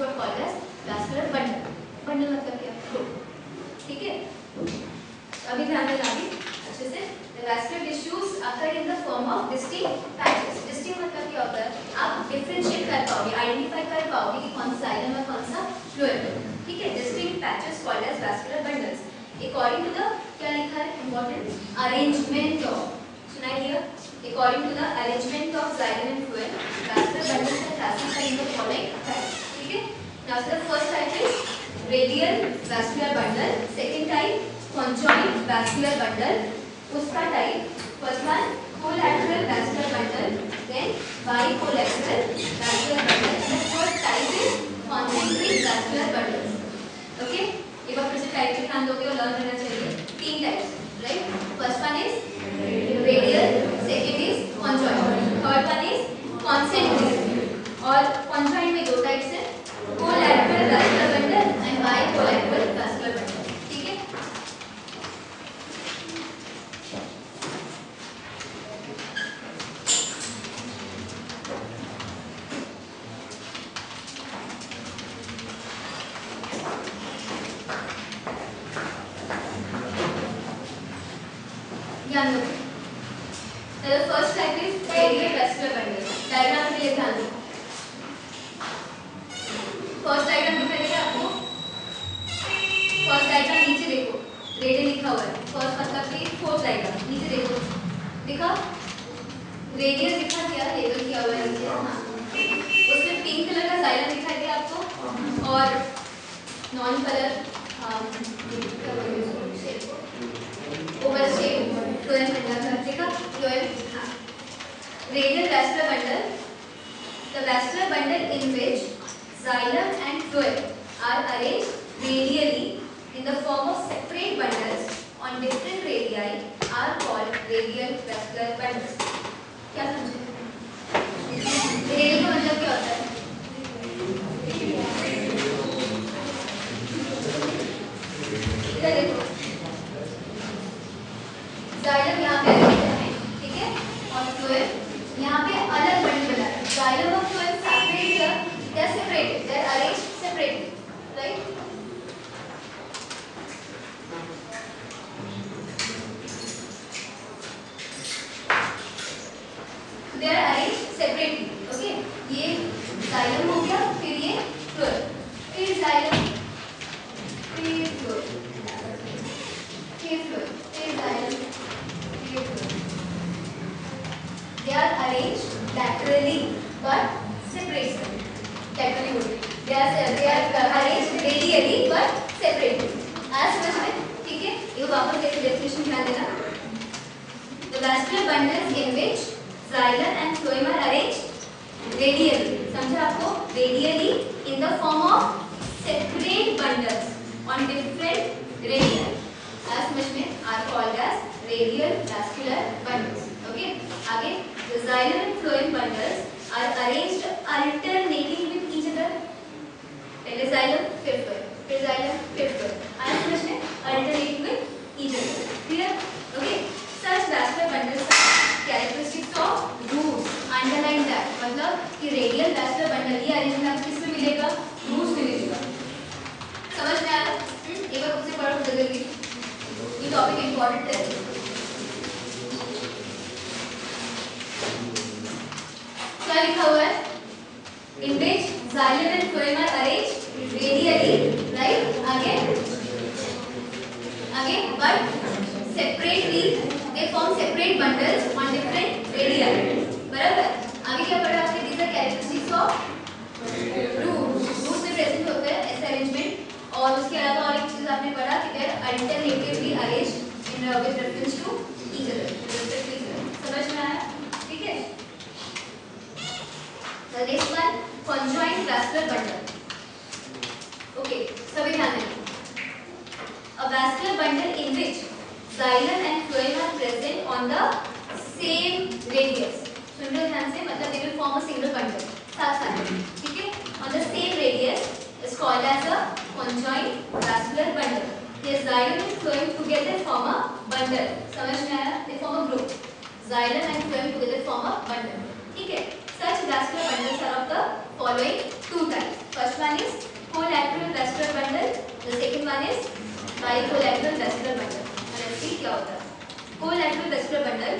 what called as vascular bundle. Bundle मतलब क्या? ठीक है, अभी ध्यान देना अभी अच्छे से. The vascular tissues occur in the form of distinct patches. Distinct मतलब क्या होता है? आप differentiate कर पाओगे, identify कर पाओगे कि कौन सा xylem है कौन सा phloem है. ठीक है, distinct patches called as vascular bundles. According to the क्या लिखा है important arrangement of, सुनाई दिया, according to the arrangement of xylem and phloem, vascular bundles are classified in the following types. ठीक है, now the first type is radial vascular bundle, second type conjoint vascular bundle, उसका type first one collateral vascular bundle, then bicollateral vascular bundle, and the third type is concentric vascular bundles. Okay, एक बार फिर से type पे ध्यान दोगे और learn करना चाहिए. तीन types, right? First one is radial, second is conjoint, third one is concentric. और कॉन्जॉइंट में दो टाइप्स हैं, collateral vascular bundle and bicollateral vascular bundle. ठीक है, ध्यान दो. The first type is radial vascular bundle. Diagram के लिए ध्यान दो. फर्स्ट डायग्राम दिखा देगा आपको. फर्स्ट डायग्राम नीचे देखो, रेडियल लिखा हुआ है. फर्स्ट मतलब कि फोर्थ डायग्राम नीचे देखो, दिखा रेडियल दिखा, क्या लेबल किया हुआ है नीचे. हाँ, उसमें पिंक कलर का जाइलम दिखाई दिया आपको और non colour Oval shape phloem bundle देखा. फ्लोएम, हाँ. Radial vascular bundle, the vascular bundle in which xylem and phloem are arranged radially in the form of separate bundles on different radii are called radial vascular bundles. क्या समझे? Radial का मतलब क्या होता है? इधर देखो, xylem यहाँ पे है, ठीक है, और phloem यहाँ पे अलग बंडल बना है. Xylem और phloem separate here, they are separated, they are arranged separately, right? They are arranged separately, okay? ये xylem हो गया, फिर ये phloem, फिर xylem, फिर phloem, फिर phloem, फिर xylem, फिर phloem. They are arranged laterally but separately. Laterally, they are arranged radially but separately. आज समझ में, ठीक है? ये वापस देखो डेफिनेशन ध्यान देना. The vascular bundles in which xylem and phloem are arranged radially. समझा आपको? Radially in the form of separate bundles on different radii. आज समझ में, are called as radial vascular bundles. Okay? आगे, the xylem and phloem bundles are arranged alternating with each other. पहले xylem, फिर phloem, फिर xylem, फिर phloem. आज समझ में, alternating with each other. Clear? Okay? Such vascular bundles are characteristics of roots. Underline that. मतलब कि radial vascular bundle ये arrangement आपको किस में मिलेगा? Roots में मिलेगा. समझ में आया? एक बार उससे पढ़ो जल्दी. ये टॉपिक इम्पोर्टेंट है. क्या लिखा हुआ है? In which xylem and phloem are arranged radially, right? Again, but separately they form separate bundles on different radii. बराबर? आगे क्या पढ़ा आपने? These are characteristics of roots. Roots में present होता है ऐसा arrangement. और उसके अलावा और एक चीज आपने पढ़ा कि they are alternatively arranged in with reference to each other. समझ में आया? ठीक है? The next one, conjoint vascular bundle. Okay, सभी ध्यान दें. A vascular bundle in which xylem and phloem are present on the same radius. सुन लो ध्यान से, मतलब they will form a single bundle. साथ साथ, ठीक है? On the same radius is called as a conjoint vascular bundle. Yes, xylem and phloem together form a bundle. समझ में आया? They form a group. Xylem and phloem together form a bundle. ठीक है? Such vascular bundles are of the following two types. First one is collateral vascular bundle. The second one is bicollateral vascular bundle. And let's see क्या होता है. Collateral vascular bundle.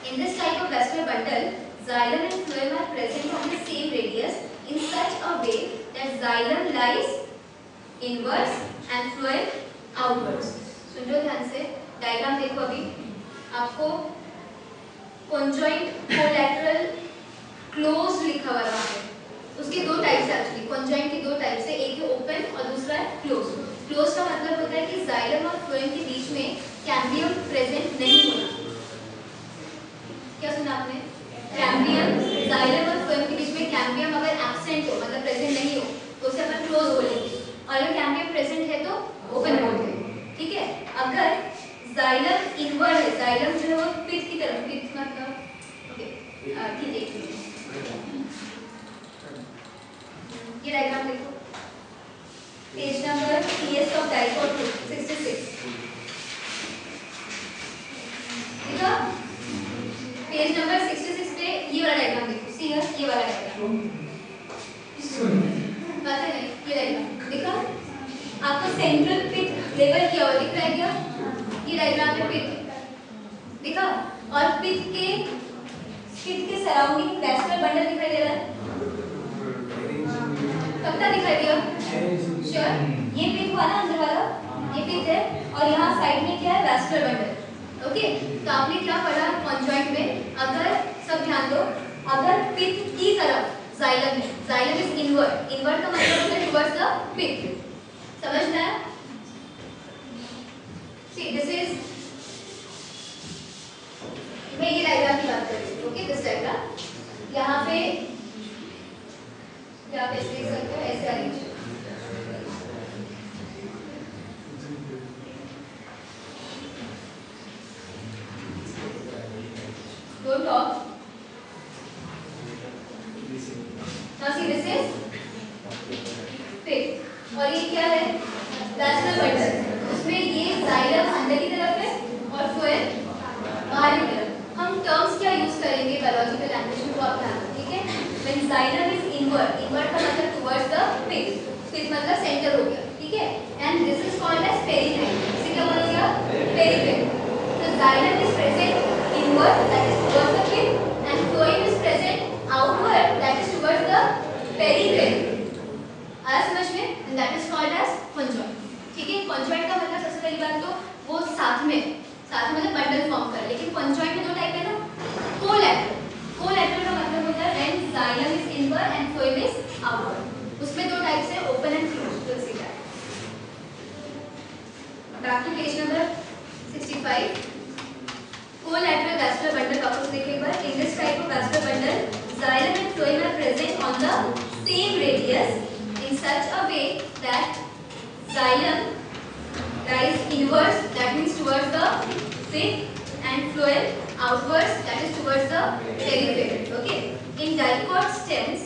In this type of vascular bundle, xylem and phloem are present on the same radius in such a way that xylem lies inwards and phloem outwards. सुन लो ध्यान से. Diagram देखो अभी. आपको conjoint collateral close लिखा हुआ है वहाँ पे. उसके दो टाइप्स है एक्चुअली. कॉन्जॉइंट के दो टाइप्स है. एक है ओपन और दूसरा है क्लोज. क्लोज का मतलब होता है कि जाइलम और फ्लोएम के बीच में कैम्बियम प्रेजेंट नहीं होना. क्या सुना आपने? कैम्बियम, जाइलम और फ्लोएम के बीच में कैम्बियम अगर एब्सेंट हो मतलब प्रेजेंट नहीं हो तो उसे अपन क्लोज बोलेंगे. और अगर कैम्बियम प्रेजेंट है तो ओपन बोलेंगे. ठीक है. अगर जाइलम इनवर्ड है, जाइलम जो है वो पिथ की तरफ, पिथ मतलब ओके ठीक है. ये डायग्राम देखो. Page number PS of dicot 66. देखो पेज नंबर 66 पे ये वाला डायग्राम देखो. सी हियर ये वाला डायग्राम. पता नहीं ये डायग्राम देखो. आपको सेंट्रल पिथ लेवल किया हुआ दिख रहा है क्या? ये डायग्राम में पिथ देखा. और पिथ के सराउंडिंग वैस्कुलर बंडल दिखाई दे रहा है. पक्का दिखाई दिया? श्योर. ये पिथ हुआ ना अंदर वाला, ये पिथ है और यहाँ साइड में क्या है? Vascular bundle. ओके. तो आपने क्या पढ़ा कॉन्जॉइंट में? अगर सब ध्यान दो, अगर पिथ की तरफ जाइलम है, जाइलम इज इनवर्ड. इनवर्ड का मतलब होता है टुवर्ड्स द पिथ. समझना है? सी दिस इज, मैं ये डायग्राम की बात कर रही हूँ. ओके दिस डायग्राम यहाँ पे क्या आप ऐसे देख सकते हो. ऐसे arrange don't talk. Now see this is pit. और ये क्या है? Vascular bundle. उसमें ये जाइलम अंदर की तरफ है और फ्लोएम बाहर की तरफ. हम टर्म्स क्या यूज करेंगे बायोलॉजिकल लैंग्वेज में वो आप ध्यान रखो. ठीक है. When xylem is inward, inward का मतलब towards the pith. pith मतलब सेंटर हो गया. ठीक है. And this is called as periphery. इसे क्या बोला गया? Periphery. So xylem is present inward, that is towards the pith, and phloem is present outward, that is towards the periphery. आया समझ में? And that is called as conjoint. ठीक है. conjoint का मतलब सबसे पहली बात तो वो साथ में मतलब बंडल फॉर्म कर. लेकिन conjoint में दो टाइप है ना. कोलैटरल. कोलैटरल का मतलब होता है when xylem is inward and phloem is outward. उसमें दो टाइप्स है, open and closed. We'll see that. Back to page number 65. Collateral vascular bundle वापस देखिए एक बार. In this type of vascular bundle, xylem and phloem are present on the same radius in such a way that xylem lies inwards, that means towards the pith, and phloem outwards, that is towards the periphery. Okay. In dicot stems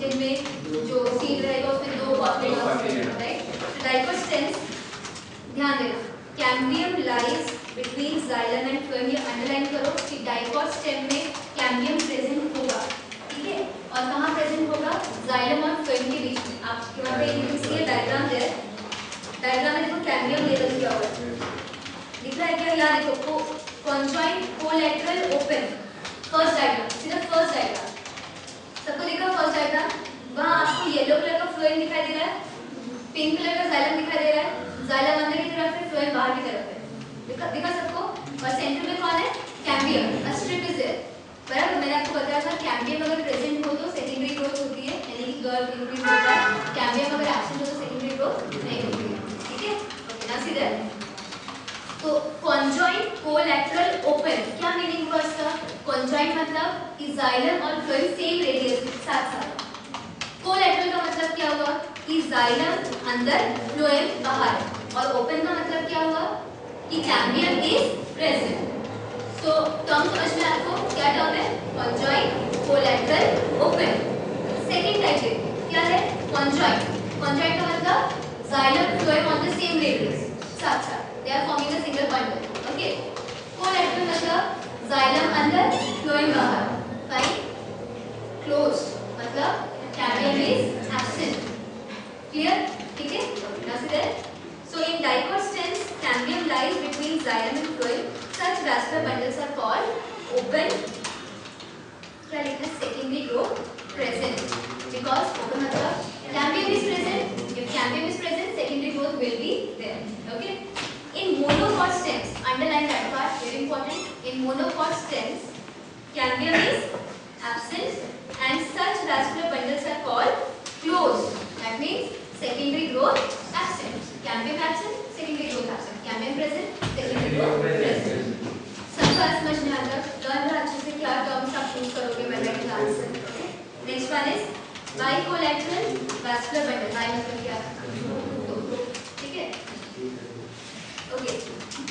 जिनमें जो seed रहेगा उसमें दो पॉस्पेट right. dicot stems ध्यान देना. Cambium lies between xylem and phloem. ये underline करो कि डाइकोट स्टेम में कैम्बियम प्रेजेंट होगा. ठीक है. और कहाँ प्रेजेंट होगा? जाइलम और फ्लोएम के बीच में. आप यहाँ पे ये डायग्राम दे. डायग्राम में देखो कैम्बियम लेवल क्या हुआ है दिख रहा है क्या? यहाँ देखो conjoint collateral open. First diagram, सिर्फ फर्स्ट डायग्राम. सबको देखा फर्स्ट डायग्राम? वहाँ आपको येलो कलर का फ्लोएम दिखाई दे रहा है, पिंक कलर का जाइलम दिखाई दे रहा है. जाइलम अंदर की तरफ है, फ्लोएम बाहर की तरफ है. दिखा सबको. और सेंटर में कौन है? Cambium. A strip is there. बराबर. मैंने आपको बताया था कैम्बियम अगर प्रेजेंट हो तो सेकेंडरी ग्रोथ होती है, यानी कि गर्ल इंक्रीज होता है. कैम्बियम अगर एब्सेंट हो तो सेकेंडरी ग्रोथ नहीं होती है. ठीक है. Okay now see that. तो कॉन्जॉइंट कोलैटरल ओपन क्या मीनिंग हुआ इसका? कॉन्जॉइंट मतलब कि जाइलम और फ्लोएम सेम रेडियस साथ. कोलैटरल का मतलब क्या हुआ? कि जाइलम अंदर फ्लोएम बाहर. और ओपन का मतलब क्या हुआ? कि कैम्बियम इज प्रेजेंट. तो टर्म समझ में आपको क्या टर्म है? Conjoint collateral open. Second type क्या है? कॉन्जॉइंट. कॉन्जॉइंट का मतलब xylem phloem on the same radius साथ. They are forming a single bundle. Okay. Collateral मतलब जाइलम अंदर फ्लोएम बाहर. Fine. closed, मतलब cambium is absent. Clear? ठीक है? Now see there. So in dicot stems, cambium lies between xylem and phloem. Such vascular bundles are called open. क्या लिखा है? Secondary growth present. Because open मतलब cambium is present. If cambium is present, secondary growth will be there. Okay? In monocot stems, underline that part. Very important. In monocot stems, cambium is absent, and such vascular bundles are called closed. That means secondary growth absent. Cambium absent, secondary growth absent. Cambium present, secondary growth present. सबको आज समझ में आता है? Learn रहा अच्छे से क्या टर्म्स आप यूज करोगे when writing the answer. Next one is bicollateral vascular bundle. Bi मतलब क्या? ठीक है? Okay.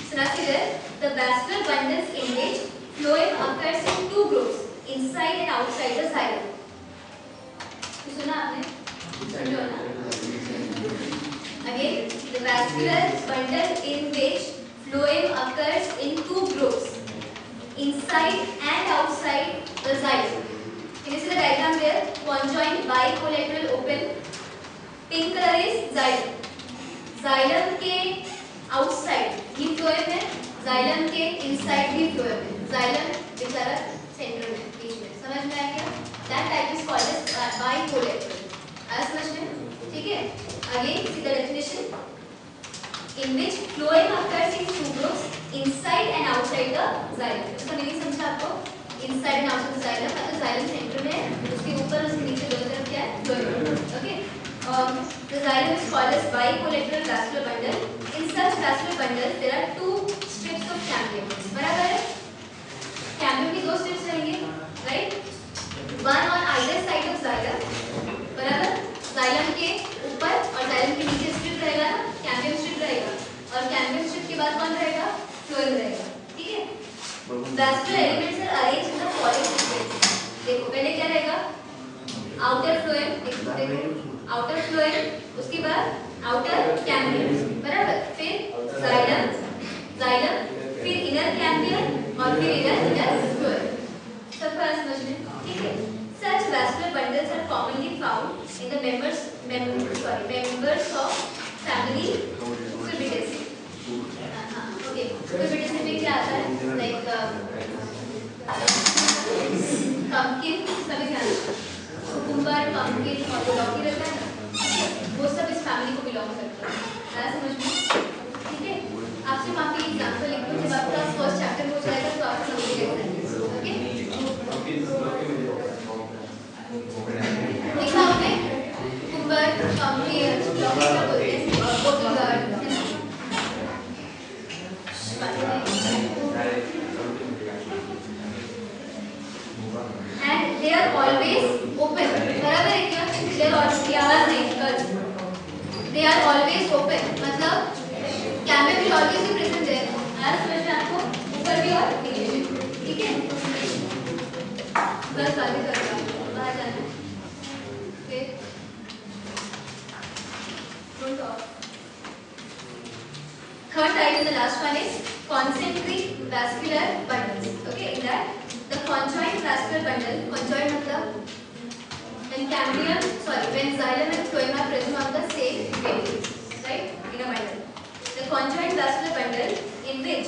So now see there, the vascular bundles in which phloem occurs in two groups, inside and outside the xylem. सुना आपने? समझो ना? Again, the vascular bundle in which phloem occurs in two groups, inside and outside the xylem. Can you see the diagram there? Conjoined bicollateral open. Pink color is xylem. Xylem के outside ये phloem है, xylem के inside भी phloem है. Xylem बेचारा centre में, बीच में. समझ में आया क्या? That type is called as bicollateral. आया समझ में? ठीक है? Again, see the definition. In which phloem occurs in two groups, inside and outside the xylem. इसका मीनिंग समझा आपको? Inside and outside the xylem. अगर xylem सेंटर में है, उसके ऊपर उसके नीचे दोनों तरफ क्या है? phloem. Okay. The xylem is called as bicollateral vascular bundle. In such vascular bundles, there are two strips of cambium. बराबर है? Cambium की दो strips रहेंगे, right? One on either side of xylem. बराबर? Xylem के ऊपर और xylem के नीचे strip रहेगा ना? Cambium strip रहेगा. और cambium strip के बाद कौन रहेगा? phloem रहेगा. ठीक है? Vascular elements are arranged in the following sequence. देखो पहले क्या रहेगा? Outer phloem. देखो outer phloem, उसके बाद outer cambium. बराबर? फिर xylem, फिर inner cambium और फिर inner phloem. सब बात समझ में? ठीक है? Such vascular bundles are commonly found in the members of family Cucurbitaceae. Okay. Cucurbitaceae में क्या आता है? Like pumpkin, सभी ध्यान रखना. Cucumber, pumpkin और जो लौकी रहता है ना, वो सब इस फैमिली को बिलोंग करता है. आया समझ में? ठीक है? आपसे वहाँ पे एग्जाम्पल लिख दो. जब आपका फर्स्ट चैप्टर हो जाएगा तो आप समझ जाएंगे. ओके? लिखा आपने? कुकुम्बर, pumpkin, लौकी का बोलते हैं. And they are always open. बराबर है क्या? They are always आवाज नहीं कर. They are always open. मतलब cambium will always be present there. आया समझ में आपको? ऊपर भी और नीचे भी. ठीक है? बस आगे करना. बाहर जाना. Okay. Don't talk. Third type and the last one is concentric vascular bundles. Okay, in that the conjoined vascular bundle, conjoined मतलब when xylem and phloem are present on the same wavelength, right? In a bundle. The conjoined vascular bundle in which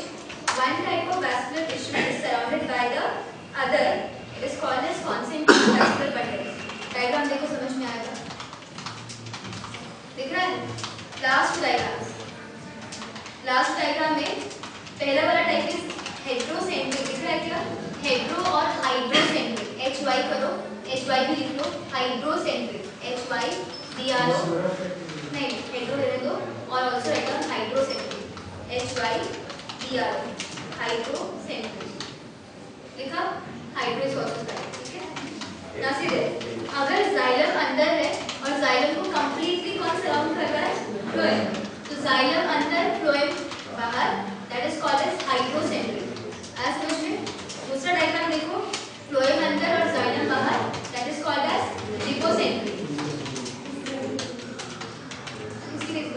one type of vascular tissue is surrounded by the other, it is called as concentric vascular bundle. Diagram देखो समझ में आएगा. दिख रहा है? Last diagram. Last diagram में पहला वाला टाइप इज हेट्रोसेंट्रिक. दिख रहा है क्या? हेट्रो और हाइड्रोसेंट्रिक. HY करो, HY भी लिख लो. हाइड्रोसेंट्रिक, HYDRO. नहीं, हेट्रो रहने दो. और ऑल्सो रहेगा हाइड्रोसेंट्रिक, HYDRO. हाइड्रोसेंट्रिक लिखा. Hydro is also right. ठीक है? ना सीधे अगर जाइलम अंदर है और जाइलम को कंप्लीटली कौन सराउंड कर रहा है? फ्लोएम. तो जाइलम अंदर, फ्लोएम बाहर, दैट इज कॉल्ड एज हाइड्रोसेंट्रिक. आज समझ में? दूसरा डायग्राम देखो. फ्लोएम अंदर और जाइलम बाहर, दैट इज कॉल्ड एज लिपोसेंट्रिक. इसकी देखो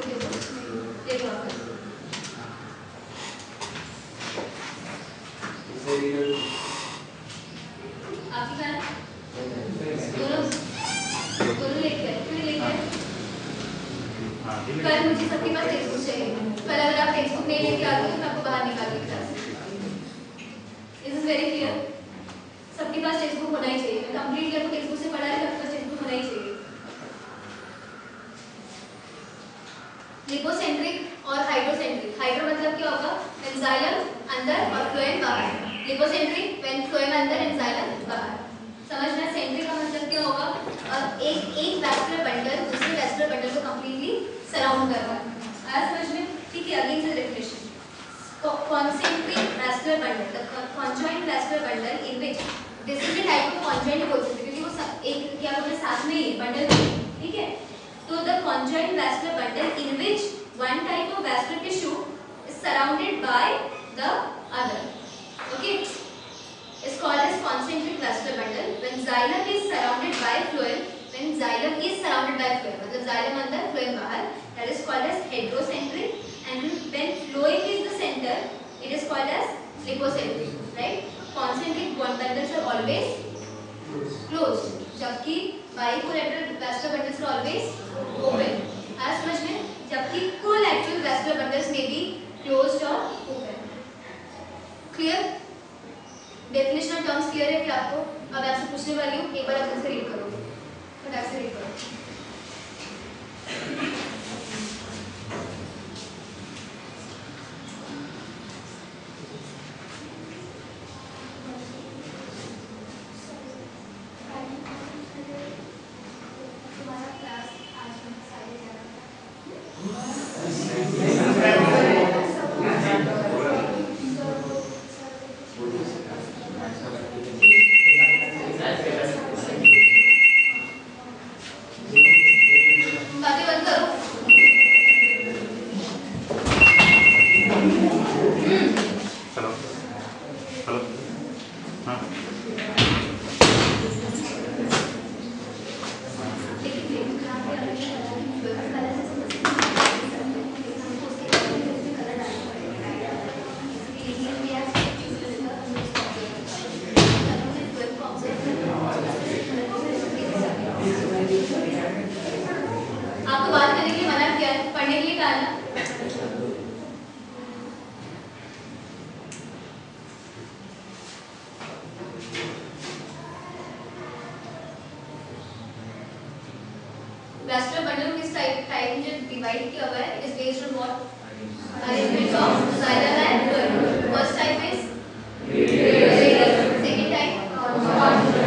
देखो आपकी क्या कल मुझे सबके पास टेक्स्ट बुक चाहिए। कल अगर आप टेक्स्ट बुक नहीं लेके आते हो तो मैं आपको बाहर निकाल के class. Is this very clear? सबके पास टेक्स्ट बुक होना ही चाहिए। मैं कंप्लीटली आपको टेक्स्ट बुक से पढ़ा रही हूं, आपके पास टेक्स्ट बुक होना ही चाहिए। लिपोसेंट्रिक और हाइड्रोसेंट्रिक। हाइड्रो मतलब क्या होगा? व्हेन जाइलम अंदर और फ्लोएम बाहर। लिपोसेंट्रिक व्हेन फ्लोएम अंदर एंड जाइलम बाहर। समझना? सेंट्रिक का मतलब क्या होगा? एक वैस्कुलर बंडल दूसरे वैस्कुलर बंडल को कंप्लीटली सराउंड कर रहा है। आया समझ में? ठीक है, अगेन से definition. Concentric vascular bundle, the conjoined vascular bundle in which this is the type of conjoined बोल सकते क्योंकि वो एक क्या बोलते हैं साथ में ही बंडल में, ठीक है? तो the conjoined vascular bundle in which one type of vascular tissue is surrounded by the other, okay, is called as concentric vascular bundle. When xylem is surrounded by phloem, when xylem is surrounded by phloem, मतलब xylem अंदर phloem बाहर, that is called as heterocentric. And when phloem is the center, it is called as lipocentric, right? Concentric bundles are always closed, जबकि bicollateral vascular bundles are always open. आज समझ में? जबकि collateral vascular bundles may be closed or open. Clear? Definition of terms clear है क्या आपको? अब आपसे पूछने वाली हूँ, एक बार आप से रीड करो, फटाक से रीड करो। Vascular bundle किस टाइप में डिवाइड किया हुआ है? It is based on what? Arrangement of xylem and phloem. First type is radial. Second type,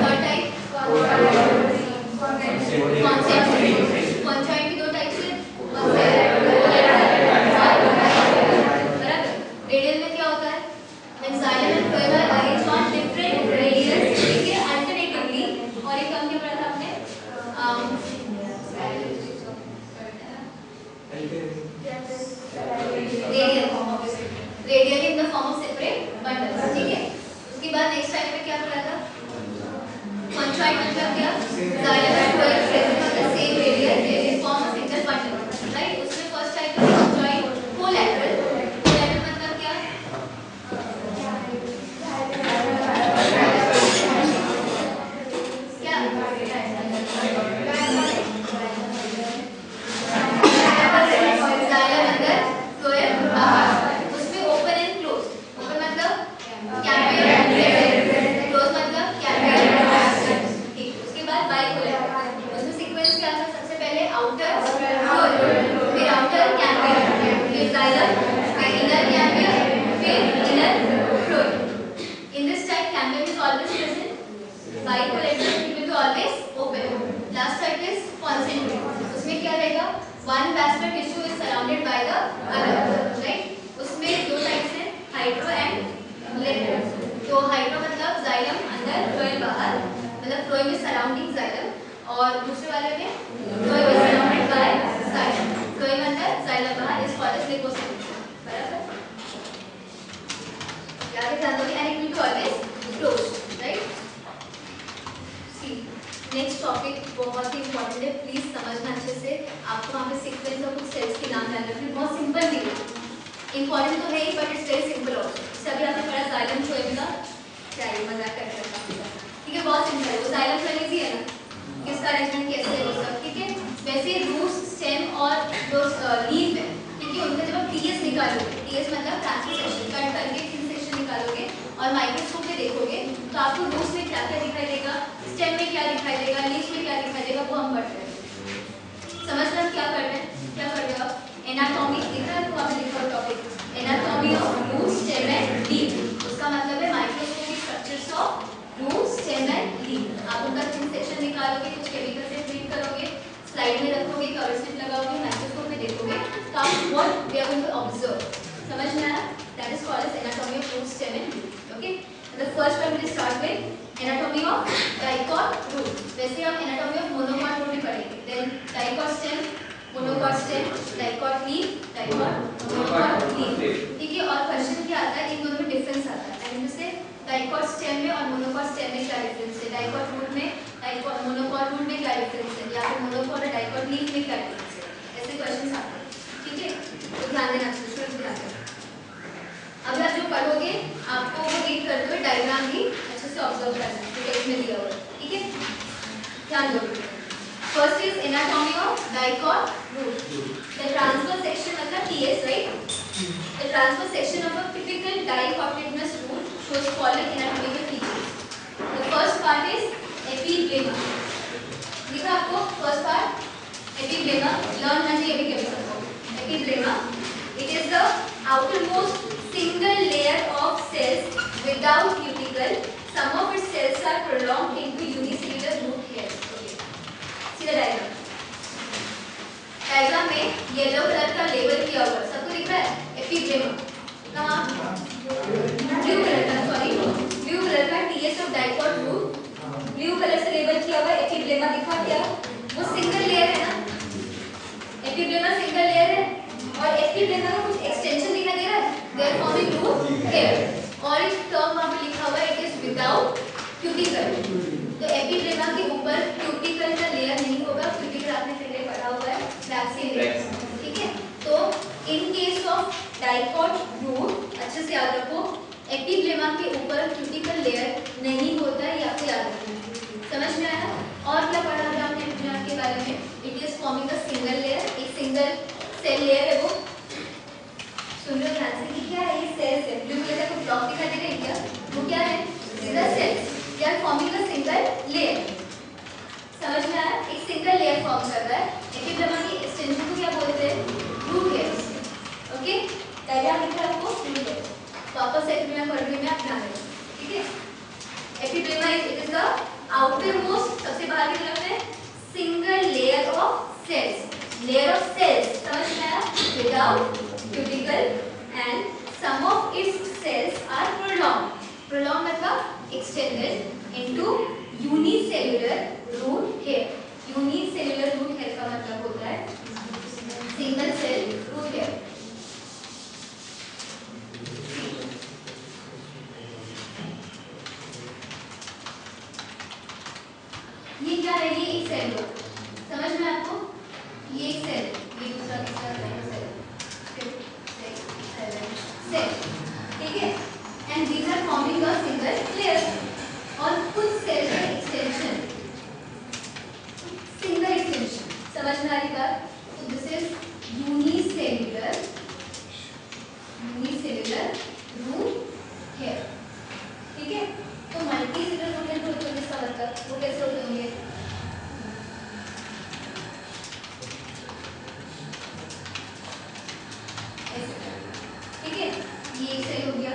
third type, concentric. Conjoined की दो टाइप्स है, बराबर? रेडियल में क्या होता है? When xylem and phloem are arranged on different radials, ठीक है, alternatively, और एक टर्म क्या पढ़ा था आपने? Radial in the form of separate bundles, ठीक है? उसके बाद नेक्स्ट टाइप में क्या पढ़ा था? कंजॉइंट मतलब क्या? Xylem and phloem present on the same radial in form of single bundle, right? उसमें फर्स्ट टाइप है कंजॉइंट कोलैटरल। कोलैटरल मतलब क्या? One vascular tissue is surrounded by the other, right? उसमें दो टाइप्स हैं, हाइड्रो एंड लेटरल। तो hydro मतलब xylem अंदर फ्लोएम बाहर, मतलब फ्लोएम इज सराउंडिंग जाइलम, और दूसरे वाले में phloem is surrounded by xylem. Phloem अंदर जाइलम बाहर इज कॉल्ड एज लिपोसेंट्रिक, बराबर? याद रखना तो and it will be always closed, right? See next topic बहुत ही इंपॉर्टेंट है, प्लीज समझना अच्छे से। आपको वहाँ पे सीक्वेंस और कुछ सेल्स के नाम ध्यान रखने, बहुत सिंपल भी है, इंपॉर्टेंट तो है ही but it's very simple also. सभी आपने पढ़ा जाइलम फ्लोएम का, क्या ये मजाक कर सकता है, ठीक है? बहुत सिंपल है, वो जाइलम फ्लोएम इजी है ना, किसका अरेंजमेंट कैसे है वो सब, ठीक है? वैसे रूट्स, स्टेम और जो लीफ क्या दिखाई देगा, लीफ में क्या दिखाई देगा, वो हम पढ़ते हैं। समझना क्या कर रहे हैं, क्या कर रहे हो आप? एनाटॉमी दिख रहा है तो आपने लिखा topic anatomy of root stem and leaf. उसका मतलब है microscopic structures of root stem and leaf. आप उनका 3 सेक्शन निकालोगे, कुछ केमिकल से ट्रीट करोगे, स्लाइड में रखोगे, कवर स्लिप लगाओगे, माइक्रोस्कोप में देखोगे तो आप what we are going to observe. समझ में आया? That is called as anatomy of root stem and leaf. Okay, the first one will start with anatomy of dicot root. वैसे हम एनाटॉमी ऑफ मोनोकॉट रूट भी पढ़ेंगे। Then dicot stem, monocot stem, dicot leaf, dicot monocot leaf. ठीक है, और question क्या आता है, इन दोनों में डिफरेंस आता है। एंड जैसे डाइकॉट स्टेम में और मोनोकॉट स्टेम में क्या डिफरेंस है, डाइकॉट रूट में डाइकॉट मोनोकॉट रूट में क्या डिफरेंस है, या फिर मोनोकॉट और डाइकॉट लीफ में क्या डिफरेंस है, ऐसे क्वेश्चंस आते हैं। ठीक है, तो ध्यान देना, स्टूडेंट्स ध्यान देना। अभी आप जो पढ़ोगे आपको वो रीड करते हुए डायग्राम भी अच्छे से ऑब्जर्व करना है जो टेक्स्ट में दिया हुआ है। ठीक है, ध्यान दो। First is anatomy of dicot root. The transverse section मतलब TS, right? The transverse section of a typical dicotyledonous root shows following anatomical features. The first part is epiblema. दिखा आपको फर्स्ट पार्ट epiblema, लर्न ना जी अभी chemical को। epiblema, it is the outermost single layer of cells without cuticle. Some of its cells are prolonged into unicellular root hairs. Okay, see the diagram. Diagram में yellow colour का label किया हुआ सबको दिख रहा है, एपिब्लेमा। कहाँ? ब्लू कलर का, सॉरी ब्लू कलर का TS of dicot root, blue colour से लेबल किया हुआ एपिब्लेमा दिखा क्या? वो सिंगल लेयर है ना, एपिब्लेमा सिंगल लेयर है और एपिब्लेमा का कुछ एक्सटेंशन दिखाई दे रहा है, they are forming root hair. और एक टर्म वहां पे लिखा हुआ है, इट इज विदाउट क्यूटिकल। तो एपिब्लेमा के ऊपर क्यूटिकल का लेयर नहीं होगा, क्यूटिकल आपने पहले पढ़ा हुआ है वैक्सीन। ठीक है, तो in case of dicot root अच्छे से याद रखो, एपिब्लेमा के ऊपर क्यूटिकल लेयर नहीं होता है, ये आपको याद रखना। समझ में आया? और क्या पढ़ा है आपने एपिब्लेमा के बारे में? It is forming a single layer, एक सिंगल सेल लेयर है वो। सुन लो ध्यान से कि क्या है ये सेल्स है, ब्लू कलर का कुछ ब्लॉक दिखाई दे रहा है क्या? वो क्या है? सीधा cells, they are forming a single layer. समझ में आया? एक सिंगल लेयर फॉर्म कर रहा है। एपिब्लेमा की एक्सटेंशन को क्या बोलते हैं? Root hairs. ओके, डायग्राम दिख रहा है आपको, रूट हेयर। वापस एपिब्लेमा पढ़ने में आप ध्यान देना। ठीक है, epiblema it is the outermost, सबसे बाहर की तरफ है, single layer of cells, layer of cells. समझ में आया? Without cuticle and some of its cells are prolong, prolong मतलब extended into unicellular root hair. Unicellular root hair का मतलब होता है सिंगल सेल रूट हेयर। ये क्या है? ये एक सेल है, समझ में आपको? ये एक सेल, ये दूसरा तीसरा सेल, सेल। ठीक है, and these are forming a single layer. और कुछ सेल का एक्सटेंशन, सिंगल एक्सटेंशन, समझ में आ रही बात? तो this is unicellular, unicellular root hair. ठीक है, तो मल्टी सेलुलर रूट हेयर होते हैं, इसका मतलब वो कैसे होते होंगे? ठीक है, ये एक सेल हो गया,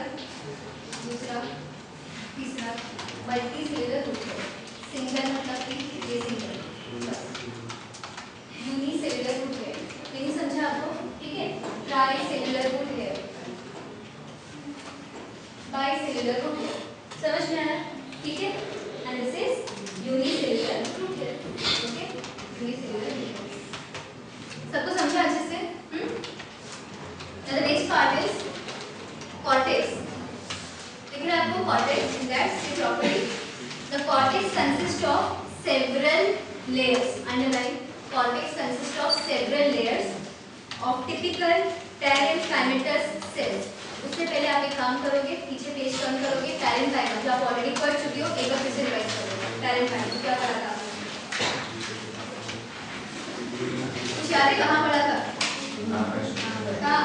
दूसरा तीसरा, multicellular root hair. Single मतलब कि ये सिंगल, यूनिसेल्युलर रूट हेयर। नहीं समझा आपको? ठीक है, tricellular root hair, bicellular root hair. समझ में आया? ठीक है, and this is unicellular root hair. Okay, unicellular root hair सबको समझा अच्छे से? Now the next part is cortex. दिख रहा है आपको cortex? That's the property. The cortex consists of several layers. Underline. Cortex consists of several layers of typical parenchymatous cells. उससे पहले आप एक काम करोगे, पीछे पेज टर्न करोगे, पैरेन्काइमा जो आप ऑलरेडी पढ़ चुके हो, एक बार फिर से रिवाइज करोगे। पैरेन्काइमा क्या पढ़ा था आपने? कुछ याद है कहाँ पढ़ा था? कहाँ?